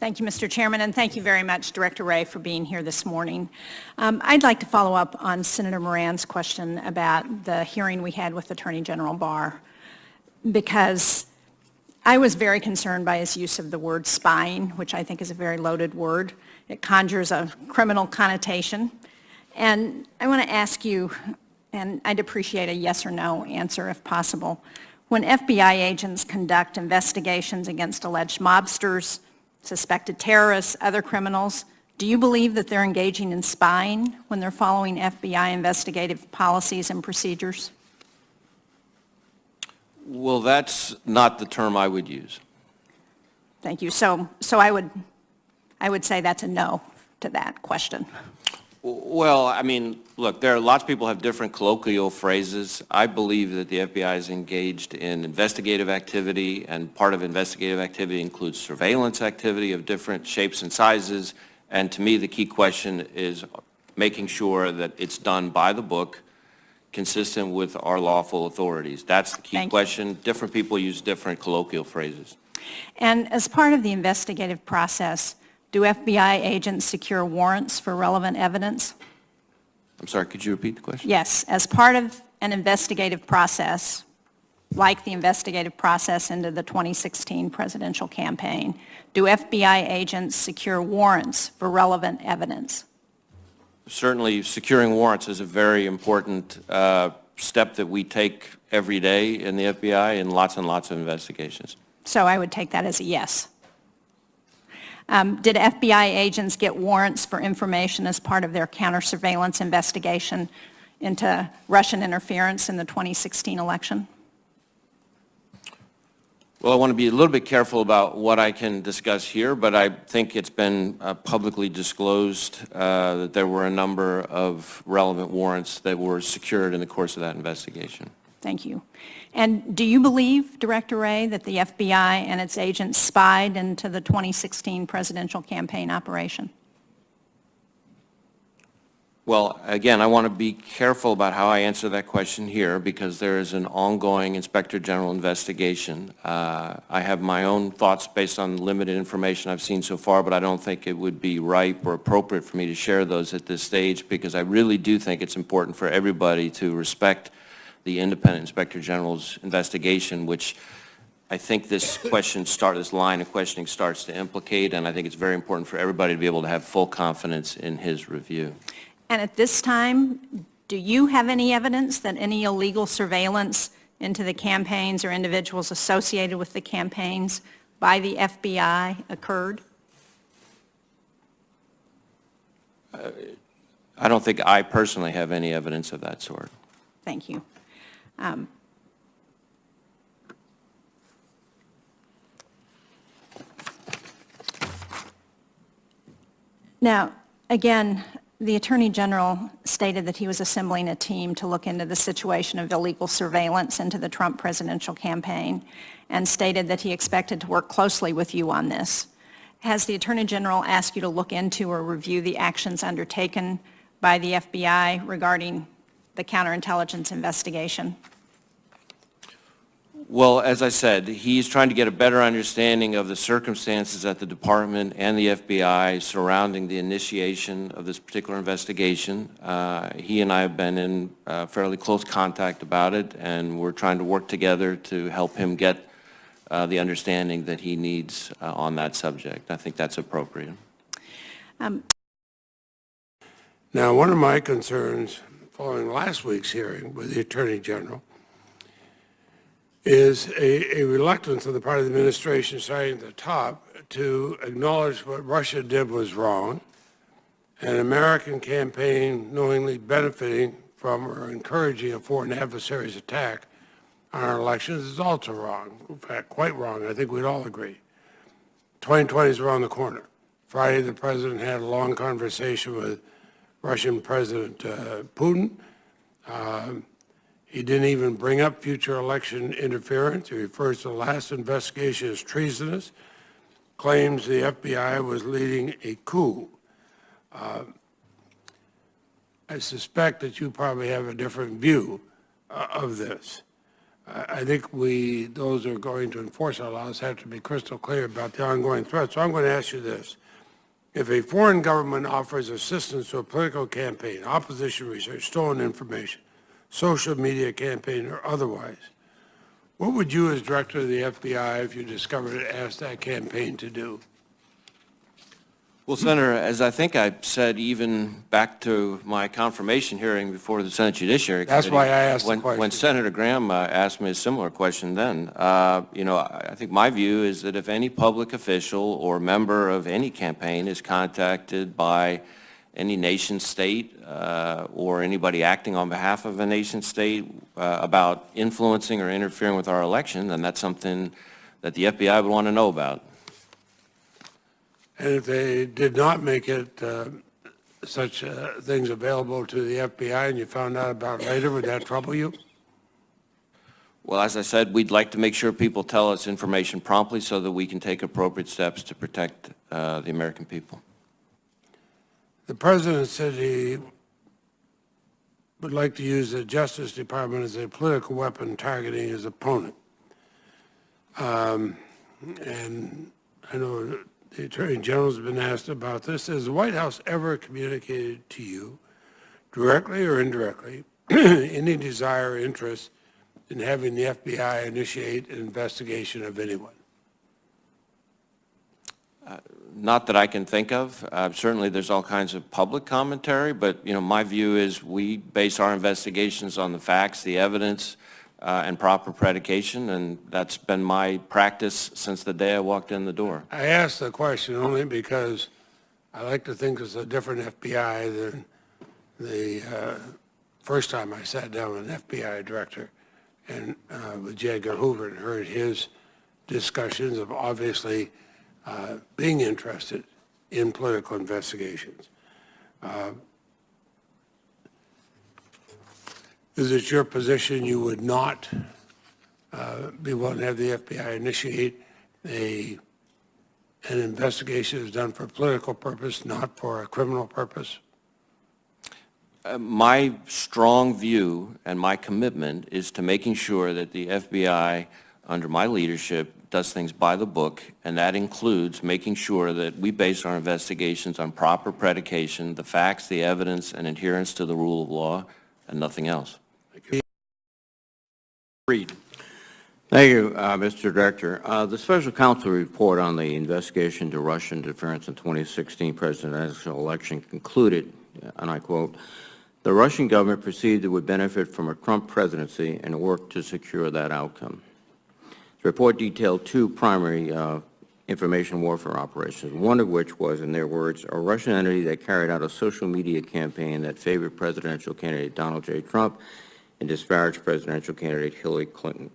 Thank you, Mr. Chairman, and thank you very much, Director Wray, for being here this morning. I'd like to follow up on Senator Moran's question about the hearing we had with Attorney General Barr, because I was very concerned by his use of the word spying, which I think is a very loaded word. It conjures a criminal connotation. And I want to ask you, and I'd appreciate a yes or no answer if possible, when FBI agents conduct investigations against alleged mobsters, suspected terrorists, other criminals, do you believe that they're engaging in spying when they're following FBI investigative policies and procedures? Well, that's not the term I would use. Thank you. So I would say that's a no to that question. Well, I mean, look, there are lots of people have different colloquial phrases. I believe that the FBI is engaged in investigative activity, and part of investigative activity includes surveillance activity of different shapes and sizes. And to me, the key question is making sure that it's done by the book, consistent with our lawful authorities. That's the key question. Different people use different colloquial phrases. And as part of the investigative process, do FBI agents secure warrants for relevant evidence? I'm sorry, could you repeat the question? Yes. As part of an investigative process, like the investigative process into the 2016 presidential campaign, do FBI agents secure warrants for relevant evidence? Certainly, securing warrants is a very important step that we take every day in the FBI in lots and lots of investigations. So I would take that as a yes. Did FBI agents get warrants for information as part of their counter-surveillance investigation into Russian interference in the 2016 election? Well, I want to be a little bit careful about what I can discuss here, but I think it's been publicly disclosed that there were a number of relevant warrants that were secured in the course of that investigation. Thank you. And do you believe, Director Wray, that the FBI and its agents spied into the 2016 presidential campaign operation? Well, again, I want to be careful about how I answer that question here because there is an ongoing Inspector General investigation. I have my own thoughts based on limited information I've seen so far, but I don't think it would be ripe or appropriate for me to share those at this stage because I really do think it's important for everybody to respect the independent Inspector General's investigation, which I think this line of questioning starts to implicate, and I think it's very important for everybody to be able to have full confidence in his review. And at this time, do you have any evidence that any illegal surveillance into the campaigns or individuals associated with the campaigns by the FBI occurred? I don't think I personally have any evidence of that sort. Thank you. Now, again, the Attorney General stated that he was assembling a team to look into the situation of illegal surveillance into the Trump presidential campaign and stated that he expected to work closely with you on this. Has the Attorney General asked you to look into or review the actions undertaken by the FBI regarding the counterintelligence investigation? Well, as I said, he's trying to get a better understanding of the circumstances at the Department and the FBI surrounding the initiation of this particular investigation. He and I have been in fairly close contact about it, and we're trying to work together to help him get the understanding that he needs on that subject. I think that's appropriate. Now, one of my concerns following last week's hearing with the Attorney General is a reluctance on the part of the administration, starting at the top, to acknowledge what Russia did was wrong. An American campaign knowingly benefiting from or encouraging a foreign adversary's attack on our elections is also wrong. In fact, quite wrong. I think we'd all agree. 2020 is around the corner. Friday, the president had a long conversation with Russian President Putin. He didn't even bring up future election interference. He refers to the last investigation as treasonous, claims the FBI was leading a coup. I suspect that you probably have a different view of this. I think those who are going to enforce our laws have to be crystal clear about the ongoing threat. So I'm going to ask you this. If a foreign government offers assistance to a political campaign, opposition research, stolen information, social media campaign, or otherwise, what would you as director of the FBI, if you discovered it, ask that campaign to do? Well, Senator, as I think I said even back to my confirmation hearing before the Senate Judiciary Committee. That's why I asked the question. When Senator Graham asked me a similar question then, you know, I think my view is that if any public official or member of any campaign is contacted by any nation state or anybody acting on behalf of a nation state about influencing or interfering with our election, then that's something that the FBI would want to know about. And if they did not make it such things available to the FBI and you found out about it later, would that trouble you? Well, as I said, we'd like to make sure people tell us information promptly so that we can take appropriate steps to protect the American people. The President said he would like to use the Justice Department as a political weapon targeting his opponent. And I know the Attorney General has been asked about this. Has the White House ever communicated to you, directly or indirectly, any desire or interest in having the FBI initiate an investigation of anyone? Not that I can think of. Certainly there's all kinds of public commentary, but you know, my view is we base our investigations on the facts, the evidence, and proper predication, and that's been my practice since the day I walked in the door. I asked the question only because I like to think it's a different FBI than the first time I sat down with an FBI director and with J. Edgar Hoover and heard his discussions of obviously being interested in political investigations. Is it your position you would not be willing to have the FBI initiate an investigation that's done for a political purpose, not for a criminal purpose? My strong view and my commitment is to making sure that the FBI, under my leadership, does things by the book, and that includes making sure that we base our investigations on proper predication, the facts, the evidence, and adherence to the rule of law, and nothing else. Reed. Thank you, Mr. Director. The Special Counsel report on the investigation to Russian interference in 2016 presidential election concluded, and I quote, "The Russian government perceived it would benefit from a Trump presidency and worked to secure that outcome." The report detailed two primary information warfare operations, one of which was, in their words, a Russian entity that carried out a social media campaign that favored presidential candidate Donald J. Trump and disparaged presidential candidate Hillary Clinton.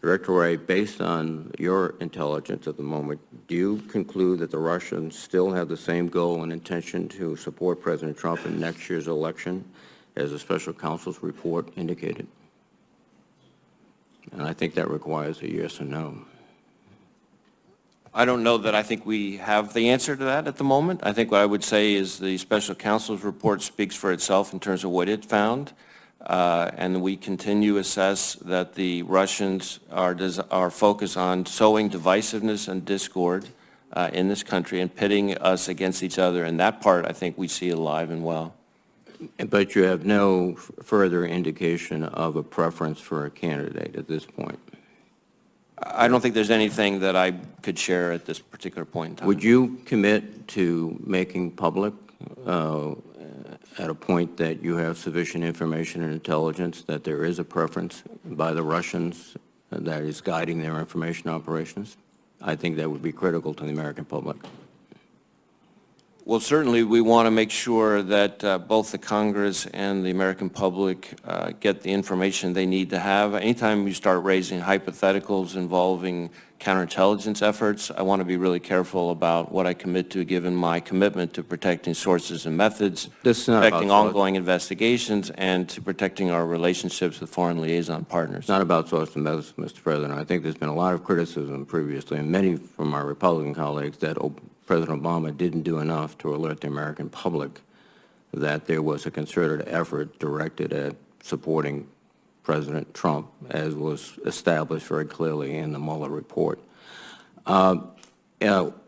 Director Wray, based on your intelligence at the moment, do you conclude that the Russians still have the same goal and intention to support President Trump in next year's election, as the Special Counsel's report indicated? And I think that requires a yes or no. I don't know that I think we have the answer to that at the moment. I think what I would say is the Special Counsel's report speaks for itself in terms of what it found. And we continue to assess that the Russians are focused on sowing divisiveness and discord in this country and pitting us against each other. And that part, I think, we see alive and well. But you have no further indication of a preference for a candidate at this point? I don't think there's anything that I could share at this particular point in time. Would you commit to making public at a point that you have sufficient information and intelligence that there is a preference by the Russians that is guiding their information operations? I think that would be critical to the American public. Well, certainly we want to make sure that both the Congress and the American public get the information they need to have. Anytime you start raising hypotheticals involving counterintelligence efforts, I want to be really careful about what I commit to, given my commitment to protecting sources and methods, protecting ongoing investigations, and to protecting our relationships with foreign liaison partners. It's not about sources and methods, Mr. President. I think there's been a lot of criticism previously, and many from our Republican colleagues, that President Obama didn't do enough to alert the American public that there was a concerted effort directed at supporting President Trump, as was established very clearly in the Mueller report.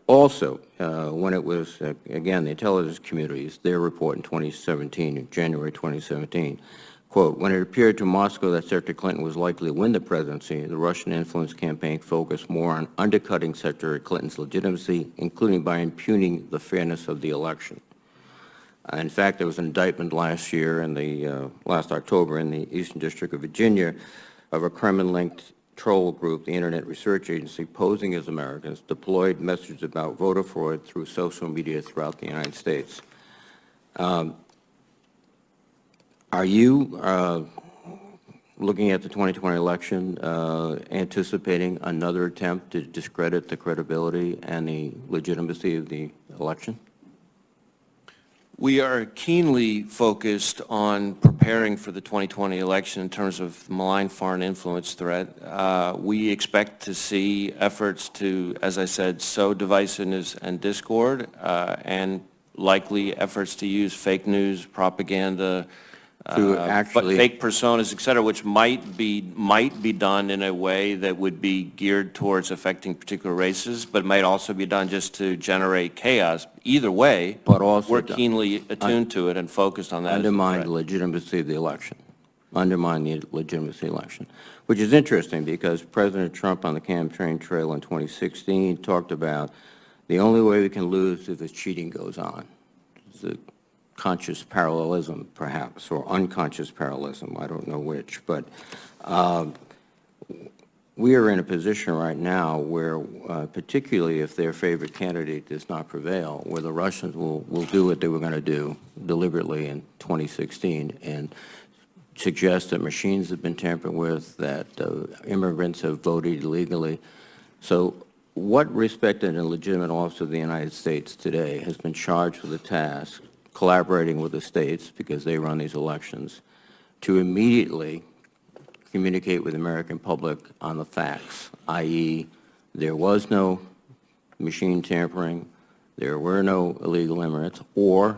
Also, when it was, again, the intelligence communities, their report in 2017, January 2017, quote, when it appeared to Moscow that Secretary Clinton was likely to win the presidency, the Russian influence campaign focused more on undercutting Secretary Clinton's legitimacy, including by impugning the fairness of the election. In fact, there was an indictment last year, last October, in the Eastern District of Virginia, of a Kremlin-linked troll group, the Internet Research Agency, posing as Americans, deployed messages about voter fraud through social media throughout the United States. Are you, looking at the 2020 election, anticipating another attempt to discredit the credibility and the legitimacy of the election? We are keenly focused on preparing for the 2020 election in terms of the malign foreign influence threat. We expect to see efforts to, as I said, sow divisiveness and discord, and likely efforts to use fake news, propaganda, fake personas, et cetera, which might be done in a way that would be geared towards affecting particular races, but might also be done just to generate chaos. Either way, but also we're keenly attuned to it and focused on that. Undermine the legitimacy of the election. Undermine the legitimacy of the election, which is interesting because President Trump on the campaign trail in 2016 talked about the only way we can lose is if cheating goes on. It's a conscious parallelism, perhaps, or unconscious parallelism, I don't know which, but we are in a position right now where, particularly if their favorite candidate does not prevail, where the Russians will do what they were going to do deliberately in 2016 and suggest that machines have been tampered with, that immigrants have voted illegally. So what respected and legitimate officer of the United States today has been charged with the task, collaborating with the states, because they run these elections, to immediately communicate with the American public on the facts, i.e., there was no machine tampering, there were no illegal immigrants, or,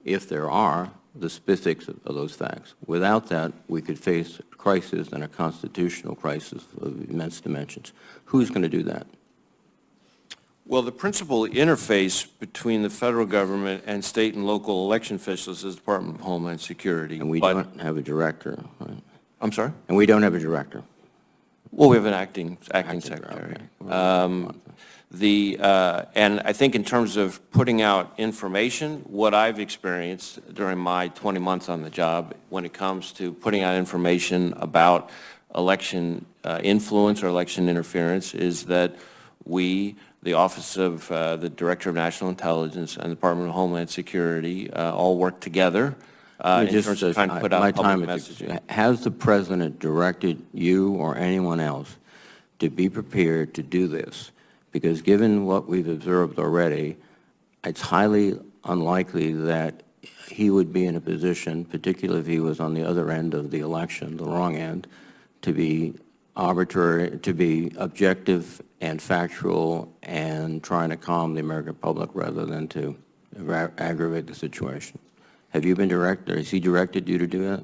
if there are, the specifics of those facts. Without that, we could face a crisis and a constitutional crisis of immense dimensions. Who's going to do that? Well, the principal interface between the federal government and state and local election officials is the Department of Homeland Security. And we don't have a director, right? I'm sorry? And we don't have a director. Well, we have an acting secretary. Okay. And I think in terms of putting out information, what I've experienced during my 20 months on the job when it comes to putting out information about election influence or election interference is that we, the Office of the Director of National Intelligence and the Department of Homeland Security, all work together in terms of trying to put out public messaging. Has the President directed you or anyone else to be prepared to do this? Because given what we've observed already, it's highly unlikely that he would be in a position, particularly if he was on the other end of the election, the wrong end, to be arbitrary, to be objective and factual and trying to calm the American public rather than to aggravate the situation. Have you been directed, or has he directed you to do that?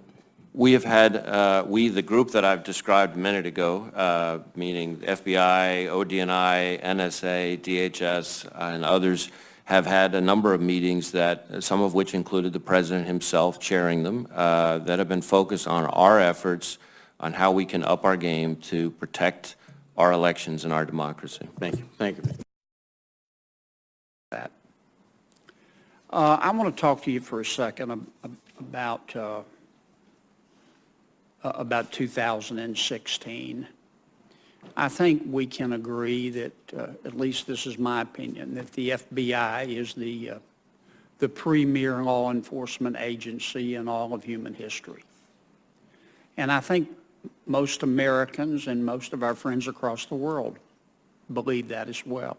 We have had, the group that I've described a minute ago, meaning FBI, ODNI, NSA, DHS, and others, have had a number of meetings that, some of which included the President himself chairing them, that have been focused on our efforts on how we can up our game to protect our elections and our democracy. Thank you. Thank you. I want to talk to you for a second about 2016. I think we can agree that, at least this is my opinion, that the FBI is the premier law enforcement agency in all of human history. And I think most Americans and most of our friends across the world believe that as well.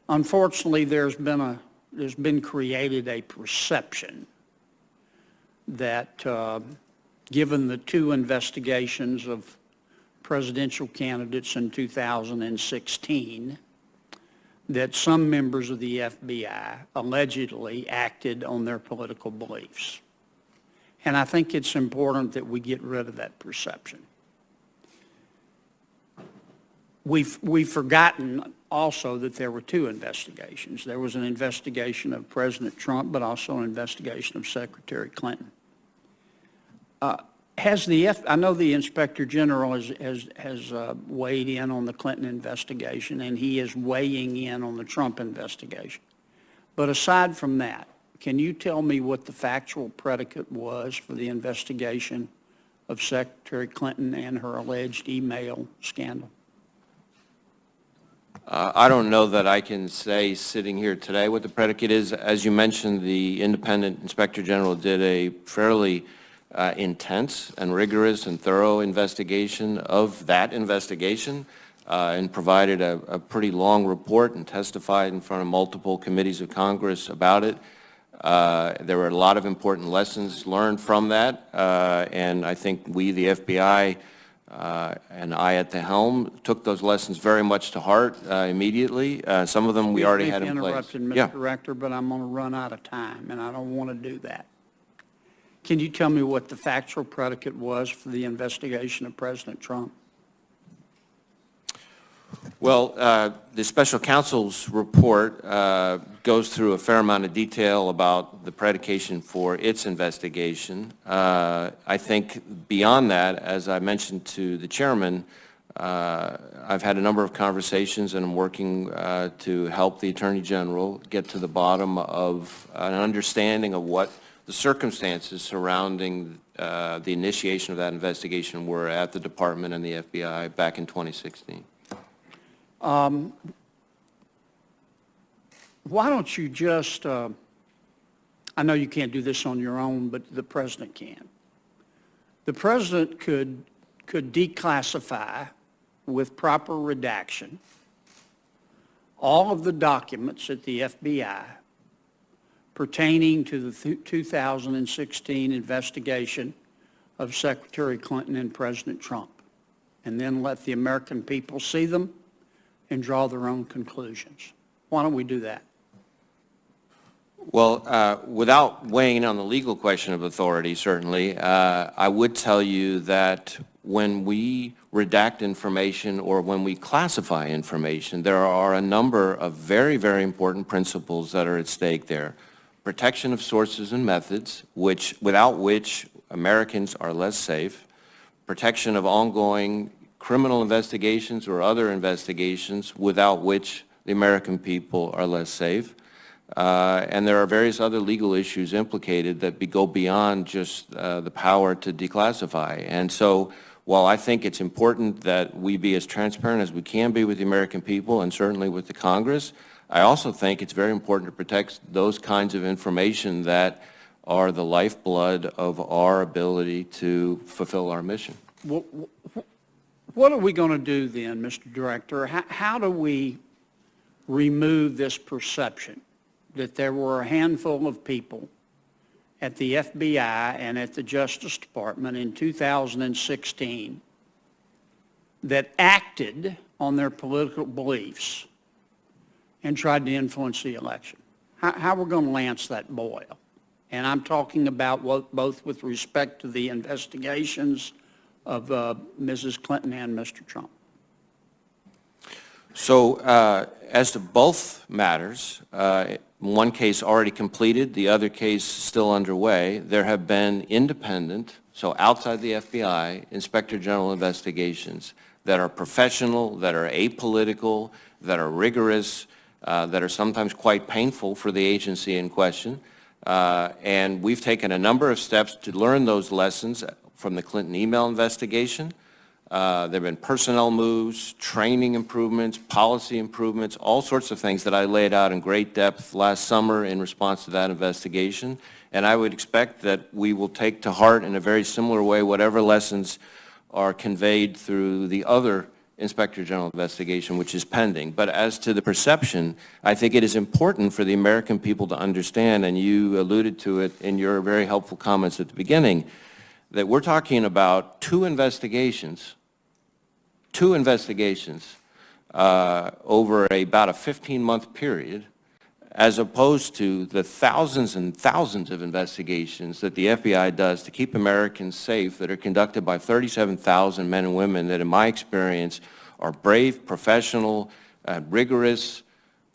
Unfortunately, there's been created a perception that given the two investigations of presidential candidates in 2016, that some members of the FBI allegedly acted on their political beliefs. And I think it's important that we get rid of that perception. We've forgotten also that there were two investigations. There was an investigation of President Trump, but also an investigation of Secretary Clinton. I know the Inspector General has weighed in on the Clinton investigation, and he is weighing in on the Trump investigation. But aside from that, can you tell me what the factual predicate was for the investigation of Secretary Clinton and her alleged email scandal? I don't know that I can say sitting here today what the predicate is. As you mentioned, the independent Inspector General did a fairly intense and rigorous and thorough investigation of that investigation and provided a pretty long report and testified in front of multiple committees of Congress about it. There were a lot of important lessons learned from that, and I think we, the FBI, and I at the helm, took those lessons very much to heart immediately. Some of them we already had in place. Interrupted, Mr. Director, but I'm going to run out of time, and I don't want to do that. Can you tell me what the factual predicate was for the investigation of President Trump? Well, the special counsel's report goes through a fair amount of detail about the predication for its investigation. I think beyond that, as I mentioned to the chairman, I've had a number of conversations and I'm working to help the Attorney General get to the bottom of an understanding of what the circumstances surrounding the initiation of that investigation were at the Department and the FBI back in 2016. Why don't you just, I know you can't do this on your own, but the President can. The President could declassify with proper redaction all of the documents at the FBI pertaining to the 2016 investigation of Secretary Clinton and President Trump, and then let the American people see them and draw their own conclusions. Why don't we do that? Well, without weighing in on the legal question of authority, certainly, I would tell you that when we redact information or when we classify information, there are a number of very, very important principles that are at stake there. Protection of sources and methods, without which Americans are less safe. Protection of ongoing criminal investigations or other investigations, without which the American people are less safe. And there are various other legal issues implicated that go beyond just the power to declassify. And so while I think it's important that we be as transparent as we can be with the American people and certainly with the Congress, I also think it's very important to protect those kinds of information that are the lifeblood of our ability to fulfill our mission. What are we going to do then, Mr. Director? How do we remove this perception that there were a handful of people at the FBI and at the Justice Department in 2016 that acted on their political beliefs and tried to influence the election? How we're going to lance that boil? And I'm talking about both with respect to the investigations of Mrs. Clinton and Mr. Trump. So as to both matters, one case already completed, the other case still underway, there have been independent, so outside the FBI, Inspector General investigations that are professional, that are apolitical, that are rigorous, that are sometimes quite painful for the agency in question. And we've taken a number of steps to learn those lessons from the Clinton email investigation. There have been personnel moves, training improvements, policy improvements, all sorts of things that I laid out in great depth last summer in response to that investigation. And I would expect that we will take to heart in a very similar way whatever lessons are conveyed through the other Inspector General investigation, which is pending. But as to the perception, I think it is important for the American people to understand, and you alluded to it in your very helpful comments at the beginning, that we're talking about two investigations over about a 15-month period, as opposed to the thousands and thousands of investigations that the FBI does to keep Americans safe that are conducted by 37,000 men and women that, in my experience, are brave, professional, rigorous,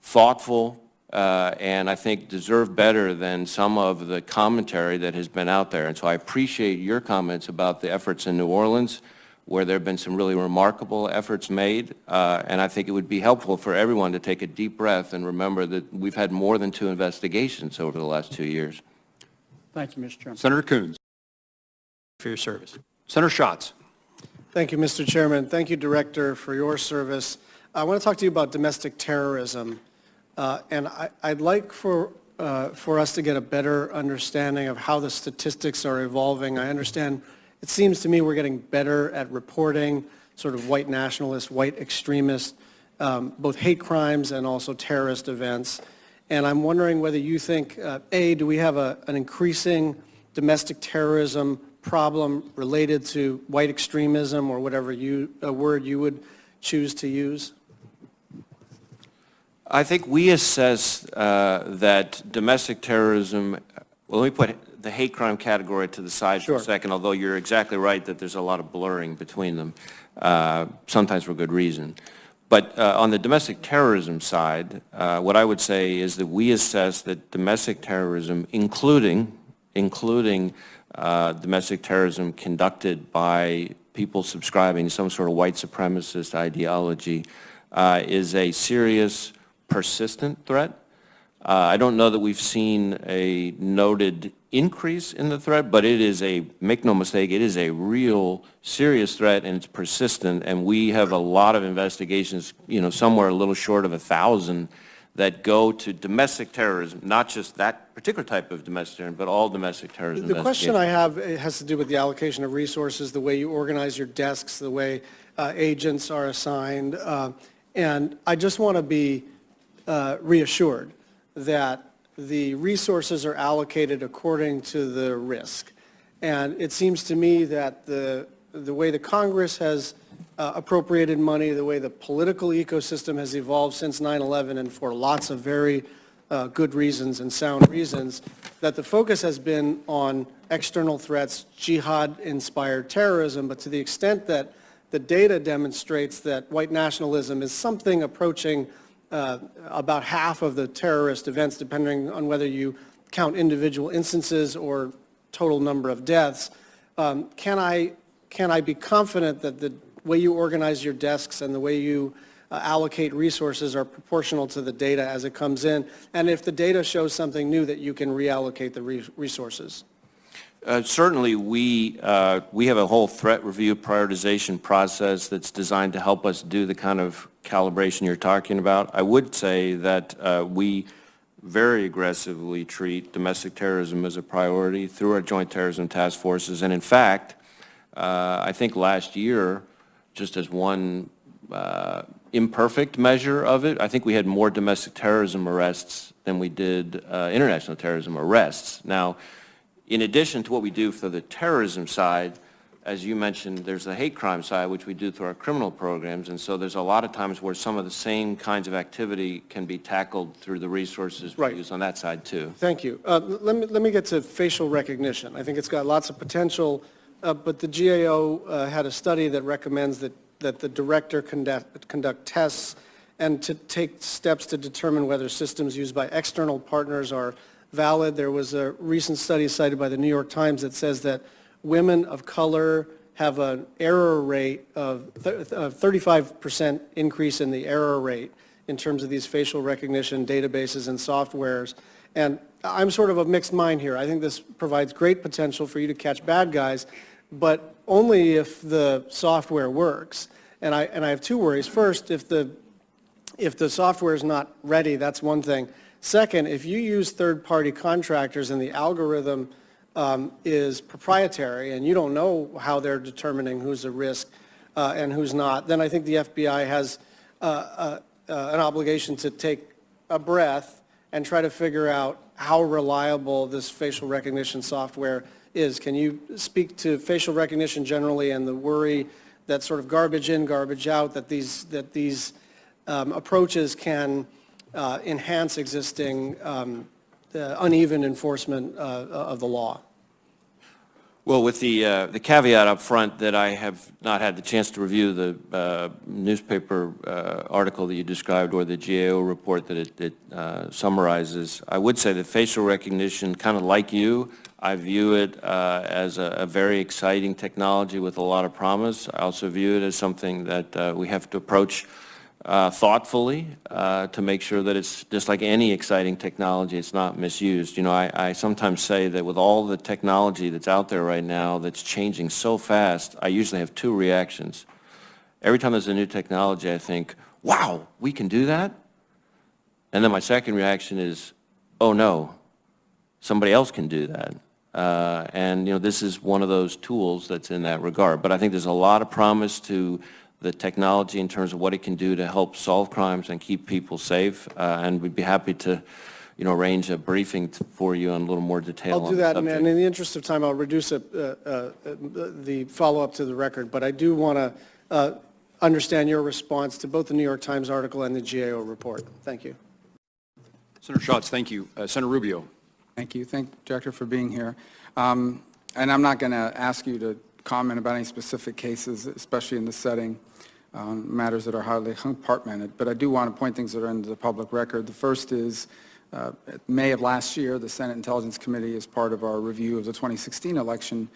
thoughtful, and I think deserve better than some of the commentary that has been out there. And so I appreciate your comments about the efforts in New Orleans, where there have been some really remarkable efforts made, and I think it would be helpful for everyone to take a deep breath and remember that we've had more than 2 investigations over the last 2 years. Thank you, Mr. Chairman. Senator Coons, for your service. Senator Schatz. Thank you, Mr. Chairman. Thank you, Director, for your service. I want to talk to you about domestic terrorism, and I'd like for us to get a better understanding of how the statistics are evolving. I understand. It seems to me we're getting better at reporting sort of white nationalist, white extremist, both hate crimes and also terrorist events. And I'm wondering whether you think, A, do we have an increasing domestic terrorism problem related to white extremism or whatever word you would choose to use? I think we assess that domestic terrorism, well, let me put the hate crime category to the side for a second, although you're exactly right that there's a lot of blurring between them, sometimes for good reason. But on the domestic terrorism side, what I would say is that we assess that domestic terrorism, including domestic terrorism conducted by people subscribing to some sort of white supremacist ideology, is a serious, persistent threat. I don't know that we've seen a noted increase in the threat, but it is make no mistake, it is a real serious threat, and it's persistent, and we have a lot of investigations, somewhere a little short of 1,000 that go to domestic terrorism, not just that particular type of domestic terrorism, but all domestic terrorism. The question I have has to do with the allocation of resources, the way you organize your desks, the way agents are assigned, and I just want to be reassured that the resources are allocated according to the risk. And it seems to me that the way the Congress has appropriated money, the way the political ecosystem has evolved since 9/11, and for lots of very good reasons and sound reasons, that the focus has been on external threats, jihad-inspired terrorism, but to the extent that the data demonstrates that white nationalism is something approaching about half of the terrorist events, depending on whether you count individual instances or total number of deaths. Can I be confident that the way you organize your desks and the way you allocate resources are proportional to the data as it comes in? And if the data shows something new, that you can reallocate the resources? Certainly, we have a whole threat review prioritization process that's designed to help us do the kind of calibration you're talking about. I would say that we very aggressively treat domestic terrorism as a priority through our joint terrorism task forces. And in fact, I think last year, just as one imperfect measure of it, I think we had more domestic terrorism arrests than we did international terrorism arrests. Now, in addition to what we do for the terrorism side, as you mentioned, there's the hate crime side, which we do through our criminal programs, and so there's a lot of times where some of the same kinds of activity can be tackled through the resources we use on that side too. Thank you. Let me get to facial recognition. I think it's got lots of potential, but the GAO had a study that recommends that the director conduct tests and to take steps to determine whether systems used by external partners are valid. There was a recent study cited by the New York Times that says that women of color have an error rate of 35% increase in the error rate in terms of these facial recognition databases and softwares. And I'm sort of mixed mind here. I think this provides great potential for you to catch bad guys, but only if the software works. And I have 2 worries. First, if the software is not ready, that's one thing. Second, if you use third-party contractors and the algorithm is proprietary and you don't know how they're determining who's a risk and who's not, then I think the FBI has an obligation to take a breath and try to figure out how reliable this facial recognition software is. Can you speak to facial recognition generally and the worry that sort of garbage in, garbage out, that these approaches can enhance existing uneven enforcement of the law? Well, with the caveat up front that I have not had the chance to review the newspaper article that you described or the GAO report that it summarizes, I would say that facial recognition, kind of like you, I view it as a very exciting technology with a lot of promise. I also view it as something that we have to approach thoughtfully to make sure that it's just like any exciting technology, it's not misused. You know, I sometimes say that with all the technology that's out there right now that's changing so fast, I usually have two reactions. Every time there's a new technology, I think, wow, we can do that? And then my second reaction is, oh no, somebody else can do that. And, you know, this is one of those tools that's in that regard. But I think there's a lot of promise to the technology in terms of what it can do to help solve crimes and keep people safe, and we'd be happy to, you know, arrange a briefing for you on a little more detail. I'll do that, and in the interest of time, I'll reduce the follow-up to the record, but I do want to understand your response to both the New York Times article and the GAO report. Thank you. Senator Schatz, thank you. Senator Rubio. Thank you. Thank you, Director, for being here. And I'm not going to ask you to comment about any specific cases, especially in this setting, matters that are highly compartmented, but I do want to point things that are into the public record. The first is, May of last year, the Senate Intelligence Committee, as part of our review of the 2016 election,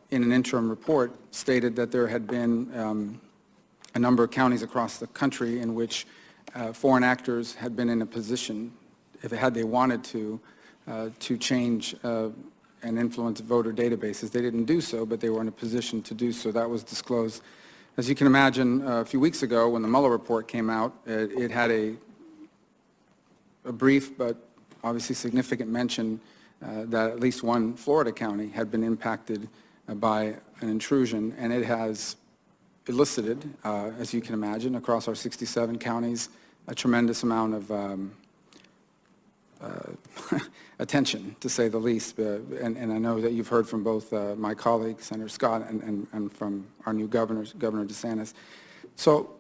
in an interim report, stated that there had been a number of counties across the country in which foreign actors had been in a position, if they wanted to change and influence voter databases. They didn't do so, but they were in a position to do so. That was disclosed. As you can imagine, a few weeks ago when the Mueller report came out, it had a brief but obviously significant mention that at least one Florida county had been impacted by an intrusion, and it has elicited, as you can imagine, across our 67 counties, a tremendous amount of attention, to say the least, and I know that you've heard from both my colleague, Senator Scott, and from our new Governor DeSantis. So,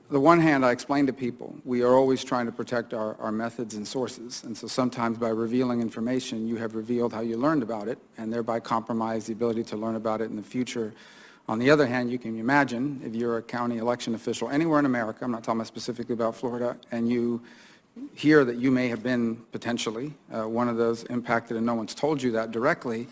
on the one hand, I explain to people, we are always trying to protect our methods and sources, and so sometimes by revealing information, you have revealed how you learned about it, and thereby compromise the ability to learn about it in the future. On the other hand, you can imagine, if you're a county election official anywhere in America, I'm not talking specifically about Florida, and you hear that you may have been potentially one of those impacted and no one's told you that directly,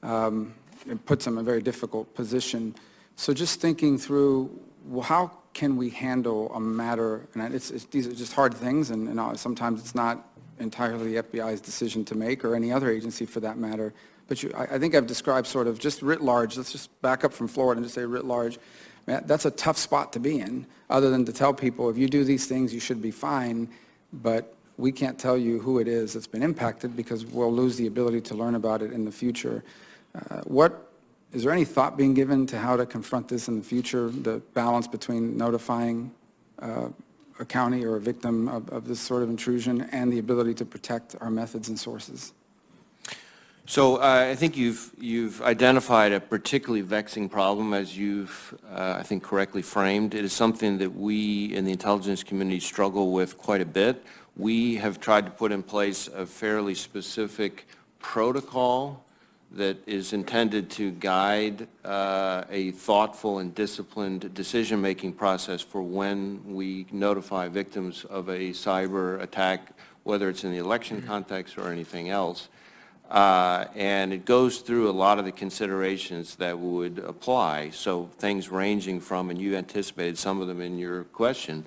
it puts them in a very difficult position. So just thinking through, well, how can we handle a matter, and these are just hard things, and sometimes it's not entirely the FBI's decision to make, or any other agency for that matter, but I think I've described sort of just writ large, let's just back up from Florida and just say writ large, that's a tough spot to be in, other than to tell people, if you do these things, you should be fine, but we can't tell you who it is that's been impacted because we'll lose the ability to learn about it in the future. Is there any thought being given to how to confront this in the future, the balance between notifying a county or a victim of this sort of intrusion and the ability to protect our methods and sources? So I think you've identified a particularly vexing problem, as you've, I think, correctly framed. It is something that we in the intelligence community struggle with quite a bit. We have tried to put in place a fairly specific protocol that is intended to guide a thoughtful and disciplined decision-making process for when we notify victims of a cyber attack, whether it's in the election context or anything else. And it goes through a lot of the considerations that would apply. So things ranging from, and you anticipated some of them in your question,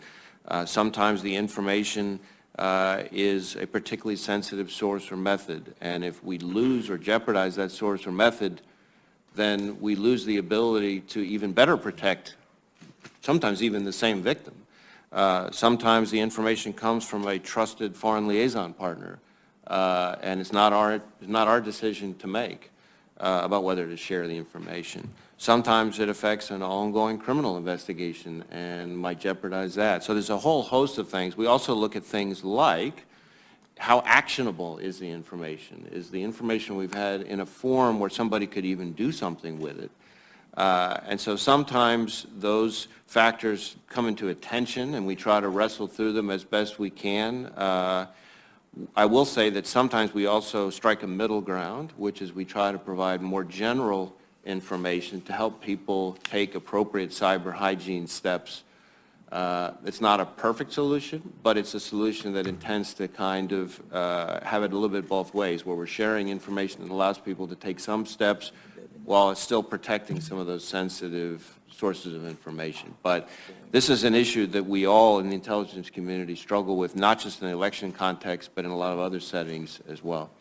sometimes the information is a particularly sensitive source or method. And if we lose or jeopardize that source or method, then we lose the ability to even better protect sometimes even the same victim. Sometimes the information comes from a trusted foreign liaison partner. And it's not our decision to make about whether to share the information. Sometimes it affects an ongoing criminal investigation and might jeopardize that. So there's a whole host of things. We also look at things like how actionable is the information? Is the information we've had in a form where somebody could even do something with it? And so sometimes those factors come into attention, and we try to wrestle through them as best we can. I will say that sometimes we also strike a middle ground, which is we try to provide more general information to help people take appropriate cyber hygiene steps. It's not a perfect solution, but it's a solution that intends to kind of have it a little bit both ways, where we're sharing information that allows people to take some steps while it's still protecting some of those sensitive sources of information. But this is an issue that we all in the intelligence community struggle with, not just in the election context, but in a lot of other settings as well.